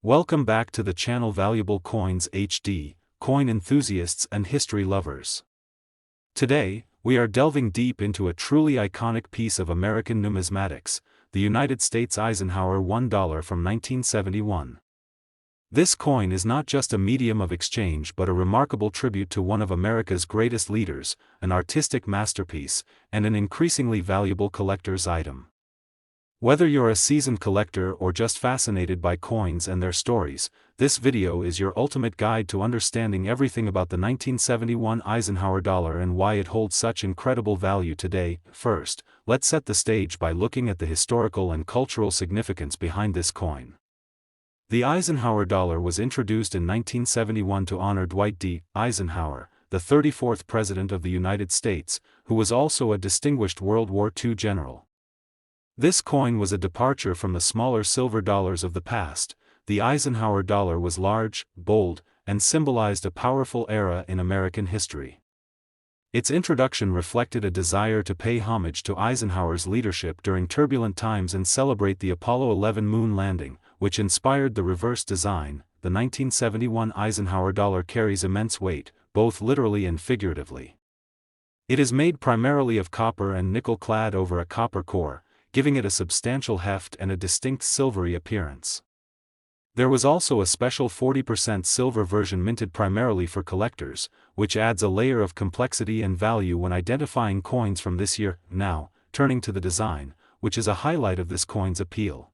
Welcome back to the channel Valuable Coins HD, coin enthusiasts and history lovers. Today, we are delving deep into a truly iconic piece of American numismatics, the United States Eisenhower $1 from 1971. This coin is not just a medium of exchange but a remarkable tribute to one of America's greatest leaders, an artistic masterpiece, and an increasingly valuable collector's item. Whether you're a seasoned collector or just fascinated by coins and their stories, this video is your ultimate guide to understanding everything about the 1971 Eisenhower dollar and why it holds such incredible value today. First, let's set the stage by looking at the historical and cultural significance behind this coin. The Eisenhower dollar was introduced in 1971 to honor Dwight D. Eisenhower, the 34th President of the United States, who was also a distinguished World War II general. This coin was a departure from the smaller silver dollars of the past. The Eisenhower dollar was large, bold, and symbolized a powerful era in American history. Its introduction reflected a desire to pay homage to Eisenhower's leadership during turbulent times and celebrate the Apollo 11 moon landing, which inspired the reverse design. The 1971 Eisenhower dollar carries immense weight, both literally and figuratively. It is made primarily of copper and nickel clad over a copper core, giving it a substantial heft and a distinct silvery appearance. There was also a special 40% silver version minted primarily for collectors, which adds a layer of complexity and value when identifying coins from this year. Now, turning to the design, which is a highlight of this coin's appeal.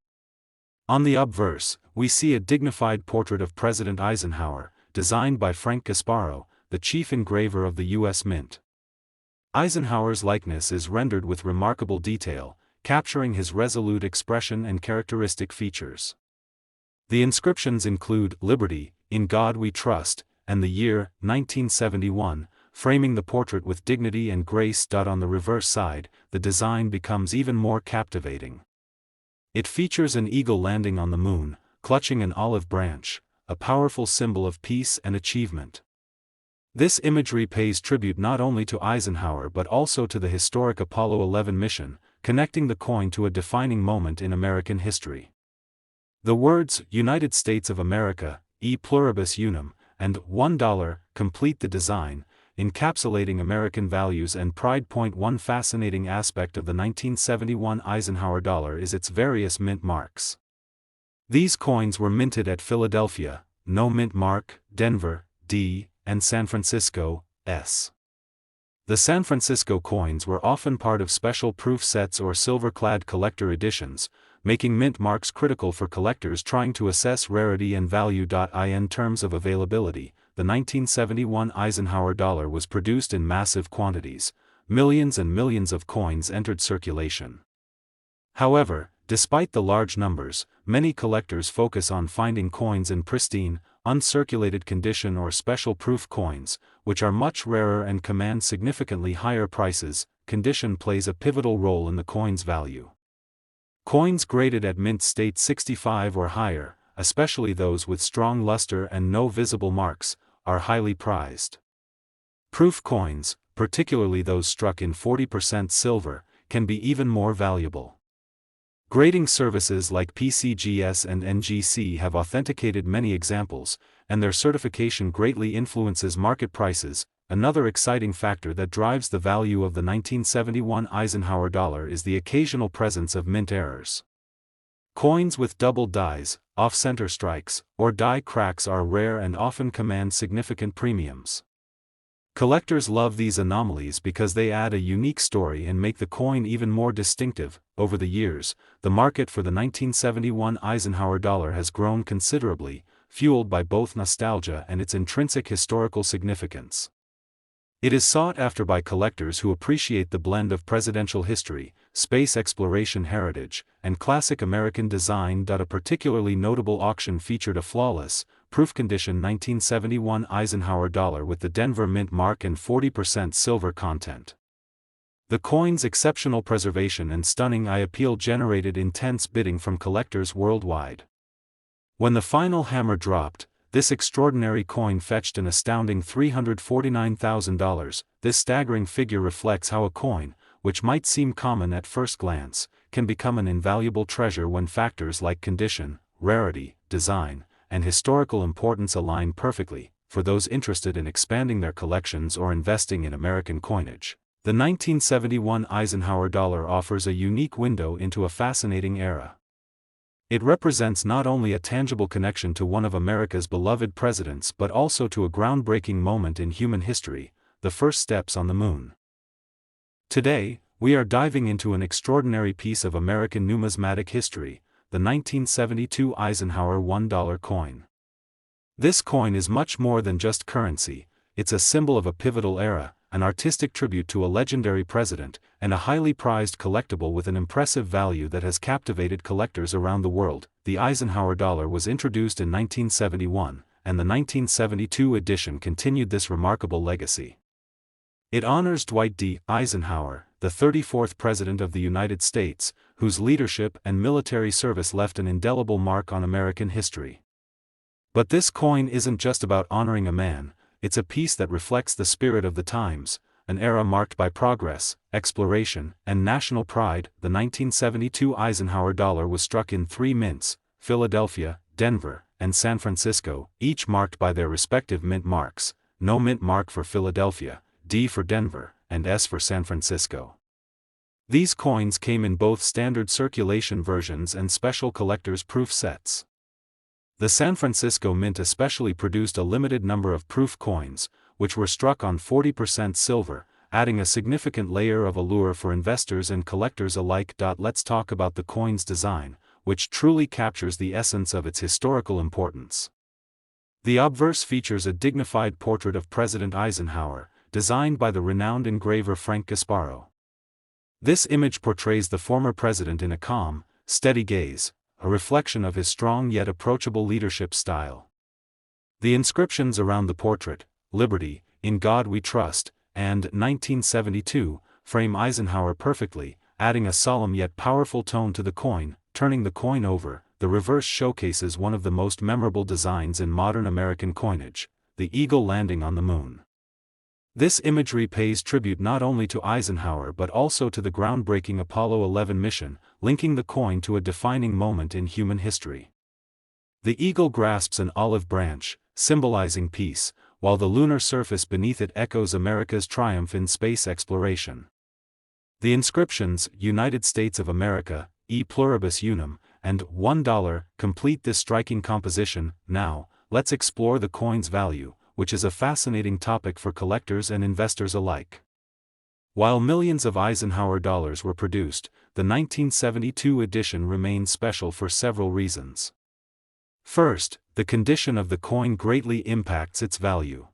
On the obverse, we see a dignified portrait of President Eisenhower, designed by Frank Gasparo, the chief engraver of the U.S. Mint. Eisenhower's likeness is rendered with remarkable detail, capturing his resolute expression and characteristic features. The inscriptions include "Liberty, in God we trust," and the year 1971, framing the portrait with dignity and grace. On the reverse side, the design becomes even more captivating. It features an eagle landing on the moon, clutching an olive branch, a powerful symbol of peace and achievement. This imagery pays tribute not only to Eisenhower but also to the historic Apollo 11 mission, connecting the coin to a defining moment in American history. The words "United States of America, e pluribus unum," and $1 complete the design, encapsulating American values and pride. One fascinating aspect of the 1971 Eisenhower dollar is its various mint marks. These coins were minted at Philadelphia, No mint mark, Denver, D, and San Francisco, S. The San Francisco coins were often part of special proof sets or silver-clad collector editions, making mint marks critical for collectors trying to assess rarity and value. In terms of availability, the 1971 Eisenhower dollar was produced in massive quantities. Millions and millions of coins entered circulation. However, despite the large numbers, many collectors focus on finding coins in pristine, uncirculated condition or special proof coins, which are much rarer and command significantly higher prices. Condition plays a pivotal role in the coin's value. Coins graded at mint state 65 or higher, especially those with strong luster and no visible marks, are highly prized. Proof coins, particularly those struck in 40% silver, can be even more valuable. Grading services like PCGS and NGC have authenticated many examples, and their certification greatly influences market prices. Another exciting factor that drives the value of the 1971 Eisenhower dollar is the occasional presence of mint errors. Coins with doubled dies, off-center strikes, or die cracks are rare and often command significant premiums. Collectors love these anomalies because they add a unique story and make the coin even more distinctive. Over the years, the market for the 1971 Eisenhower dollar has grown considerably, fueled by both nostalgia and its intrinsic historical significance. It is sought after by collectors who appreciate the blend of presidential history, space exploration heritage, and classic American design. A particularly notable auction featured a flawless, proof condition 1971 Eisenhower dollar with the Denver mint mark and 40% silver content. The coin's exceptional preservation and stunning eye appeal generated intense bidding from collectors worldwide. When the final hammer dropped, this extraordinary coin fetched an astounding $349,000. This staggering figure reflects how a coin, which might seem common at first glance, can become an invaluable treasure when factors like condition, rarity, design, and historical importance align perfectly for those interested in expanding their collections or investing in American coinage. The 1971 Eisenhower dollar offers a unique window into a fascinating era. It represents not only a tangible connection to one of America's beloved presidents but also to a groundbreaking moment in human history, the first steps on the moon. Today, we are diving into an extraordinary piece of American numismatic history, the 1972 Eisenhower $1 coin. This coin is much more than just currency, it's a symbol of a pivotal era, an artistic tribute to a legendary president, and a highly prized collectible with an impressive value that has captivated collectors around the world. The Eisenhower dollar was introduced in 1971, and the 1972 edition continued this remarkable legacy. It honors Dwight D. Eisenhower, the 34th President of the United States, whose leadership and military service left an indelible mark on American history. But this coin isn't just about honoring a man, it's a piece that reflects the spirit of the times, an era marked by progress, exploration, and national pride. The 1972 Eisenhower dollar was struck in 3 mints, Philadelphia, Denver, and San Francisco, each marked by their respective mint marks, no mint mark for Philadelphia, D for Denver, and S for San Francisco. These coins came in both standard circulation versions and special collector's proof sets. The San Francisco Mint especially produced a limited number of proof coins, which were struck on 40% silver, adding a significant layer of allure for investors and collectors alike. Let's talk about the coin's design, which truly captures the essence of its historical importance. The obverse features a dignified portrait of President Eisenhower, designed by the renowned engraver Frank Gasparo. This image portrays the former president in a calm, steady gaze, a reflection of his strong yet approachable leadership style. The inscriptions around the portrait, "Liberty, in God We Trust," and 1972, frame Eisenhower perfectly, adding a solemn yet powerful tone to the coin. Turning the coin over, the reverse showcases one of the most memorable designs in modern American coinage, the eagle landing on the moon. This imagery pays tribute not only to Eisenhower but also to the groundbreaking Apollo 11 mission, linking the coin to a defining moment in human history. The eagle grasps an olive branch, symbolizing peace, while the lunar surface beneath it echoes America's triumph in space exploration. The inscriptions, "United States of America, E Pluribus Unum," and $1 complete this striking composition. Now, let's explore the coin's value, which is a fascinating topic for collectors and investors alike. While millions of Eisenhower dollars were produced, the 1972 edition remained special for several reasons. First, the condition of the coin greatly impacts its value.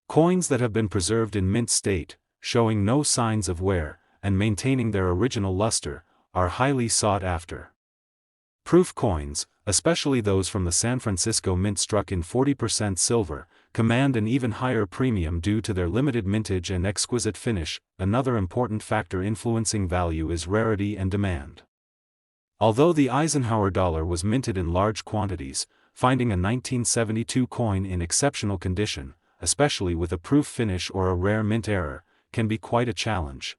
Coins that have been preserved in mint state, showing no signs of wear, and maintaining their original luster, are highly sought after. Proof coins, especially those from the San Francisco Mint struck in 40% silver, command an even higher premium due to their limited mintage and exquisite finish. Another important factor influencing value is rarity and demand. Although the Eisenhower dollar was minted in large quantities, finding a 1972 coin in exceptional condition, especially with a proof finish or a rare mint error, can be quite a challenge.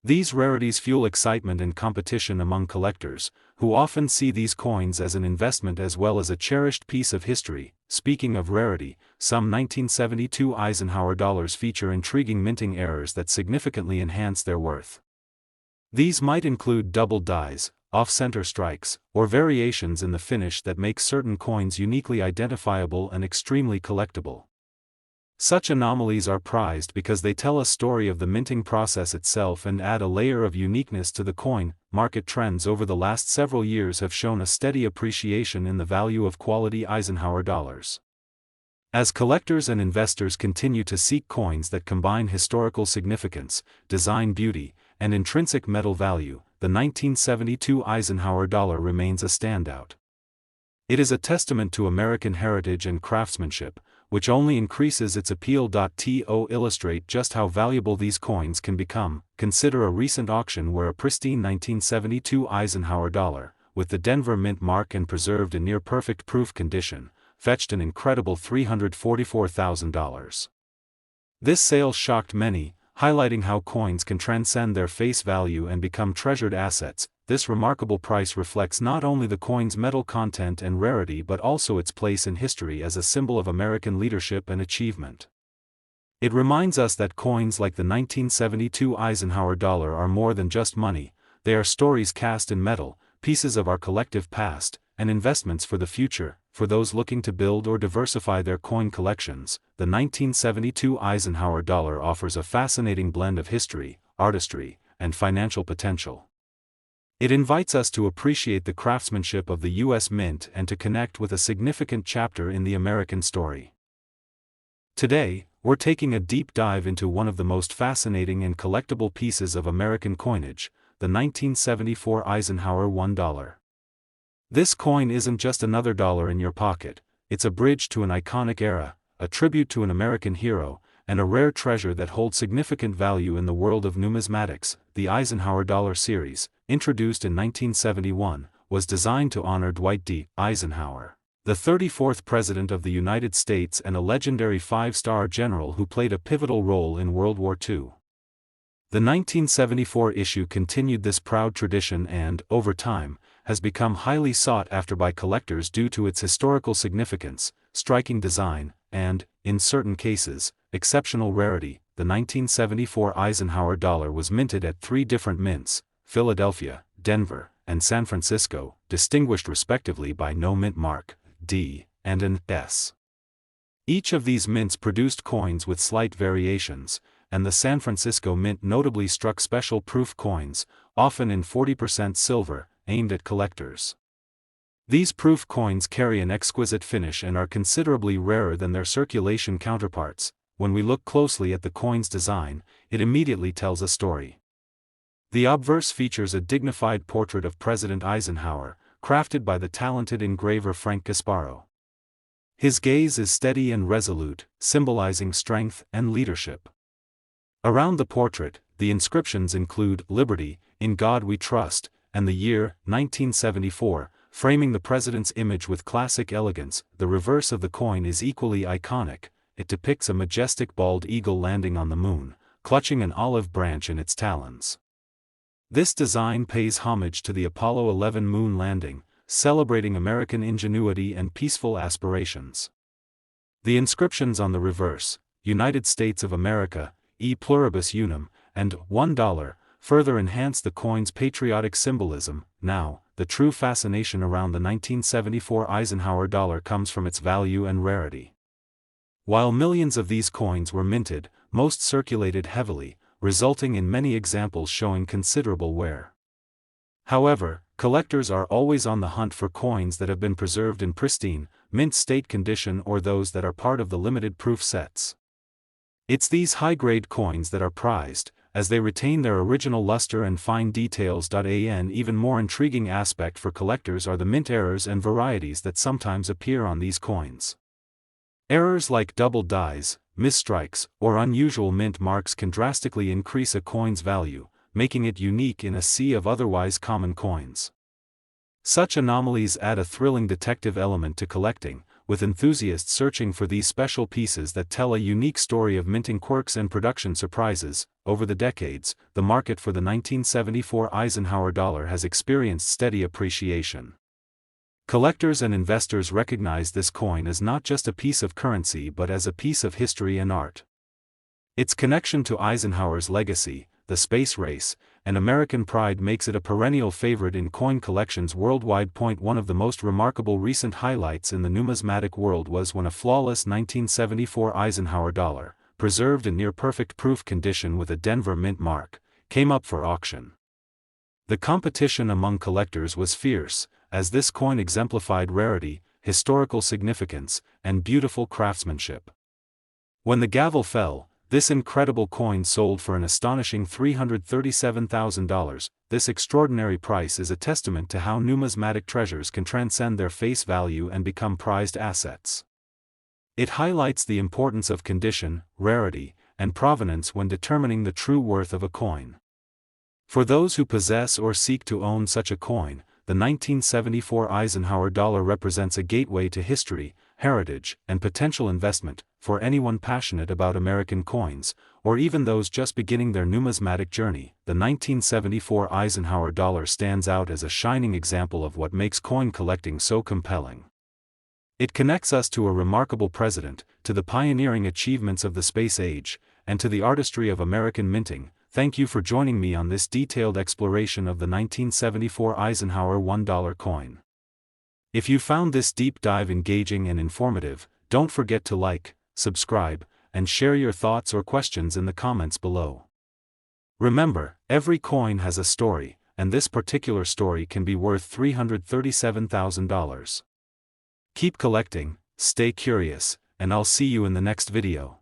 These rarities fuel excitement and competition among collectors, who often see these coins as an investment as well as a cherished piece of history. Speaking of rarity, some 1972 Eisenhower dollars feature intriguing minting errors that significantly enhance their worth. These might include double dies, off-center strikes, or variations in the finish that make certain coins uniquely identifiable and extremely collectible. Such anomalies are prized because they tell a story of the minting process itself and add a layer of uniqueness to the coin. Market trends over the last several years have shown a steady appreciation in the value of quality Eisenhower dollars. As collectors and investors continue to seek coins that combine historical significance, design beauty, and intrinsic metal value, the 1972 Eisenhower dollar remains a standout. It is a testament to American heritage and craftsmanship, which only increases its appeal. To illustrate just how valuable these coins can become, consider a recent auction where a pristine 1972 Eisenhower dollar, with the Denver Mint mark and preserved in near-perfect proof condition, fetched an incredible $344,000. This sale shocked many, highlighting how coins can transcend their face value and become treasured assets. this remarkable price reflects not only the coin's metal content and rarity but also its place in history as a symbol of American leadership and achievement. It reminds us that coins like the 1972 Eisenhower dollar are more than just money, they are stories cast in metal, pieces of our collective past, and investments for the future. For those looking to build or diversify their coin collections, the 1972 Eisenhower dollar offers a fascinating blend of history, artistry, and financial potential. It invites us to appreciate the craftsmanship of the U.S. Mint and to connect with a significant chapter in the American story. Today, we're taking a deep dive into one of the most fascinating and collectible pieces of American coinage, the 1974 Eisenhower $1. This coin isn't just another dollar in your pocket, it's a bridge to an iconic era, a tribute to an American hero, and a rare treasure that holds significant value in the world of numismatics. The Eisenhower Dollar series, introduced in 1971, was designed to honor Dwight D. Eisenhower, the 34th President of the United States and a legendary five-star general who played a pivotal role in World War II. The 1974 issue continued this proud tradition and, over time, has become highly sought after by collectors due to its historical significance, striking design, and, in certain cases, exceptional rarity. The 1974 Eisenhower dollar was minted at 3 different mints, Philadelphia, Denver, and San Francisco, distinguished respectively by no mint mark, D, and an S. Each of these mints produced coins with slight variations, and the San Francisco Mint notably struck special proof coins, often in 40% silver, aimed at collectors. These proof coins carry an exquisite finish and are considerably rarer than their circulation counterparts. When we look closely at the coin's design, it immediately tells a story. The obverse features a dignified portrait of President Eisenhower, crafted by the talented engraver Frank Gasparo. His gaze is steady and resolute, symbolizing strength and leadership. Around the portrait, the inscriptions include "Liberty, in God We Trust," and the year, 1974, framing the president's image with classic elegance. The reverse of the coin is equally iconic. It depicts a majestic bald eagle landing on the moon, clutching an olive branch in its talons. This design pays homage to the Apollo 11 moon landing, celebrating American ingenuity and peaceful aspirations. The inscriptions on the reverse, "United States of America, E Pluribus Unum," and $1, further enhance the coin's patriotic symbolism. Now, the true fascination around the 1974 Eisenhower dollar comes from its value and rarity. While millions of these coins were minted, most circulated heavily, resulting in many examples showing considerable wear. However, collectors are always on the hunt for coins that have been preserved in pristine, mint state condition or those that are part of the limited proof sets. It's these high-grade coins that are prized, as they retain their original luster and fine details. An even more intriguing aspect for collectors are the mint errors and varieties that sometimes appear on these coins. Errors like double dies, misstrikes, or unusual mint marks can drastically increase a coin's value, making it unique in a sea of otherwise common coins. Such anomalies add a thrilling detective element to collecting, with enthusiasts searching for these special pieces that tell a unique story of minting quirks and production surprises. Over the decades, the market for the 1974 Eisenhower dollar has experienced steady appreciation. Collectors and investors recognize this coin as not just a piece of currency but as a piece of history and art. Its connection to Eisenhower's legacy, the space race, and American pride makes it a perennial favorite in coin collections worldwide. One of the most remarkable recent highlights in the numismatic world was when a flawless 1974 Eisenhower dollar, preserved in near-perfect proof condition with a Denver mint mark, came up for auction. The competition among collectors was fierce, as this coin exemplified rarity, historical significance, and beautiful craftsmanship. When the gavel fell, this incredible coin sold for an astonishing $337,000. This extraordinary price is a testament to how numismatic treasures can transcend their face value and become prized assets. It highlights the importance of condition, rarity, and provenance when determining the true worth of a coin. For those who possess or seek to own such a coin, the 1974 Eisenhower dollar represents a gateway to history, heritage, and potential investment, for anyone passionate about American coins, or even those just beginning their numismatic journey. The 1974 Eisenhower dollar stands out as a shining example of what makes coin collecting so compelling. It connects us to a remarkable president, to the pioneering achievements of the space age, and to the artistry of American minting. Thank you for joining me on this detailed exploration of the 1974 Eisenhower $1 coin. If you found this deep dive engaging and informative, don't forget to like, subscribe, and share your thoughts or questions in the comments below. Remember, every coin has a story, and this particular story can be worth $337,000. Keep collecting, stay curious, and I'll see you in the next video.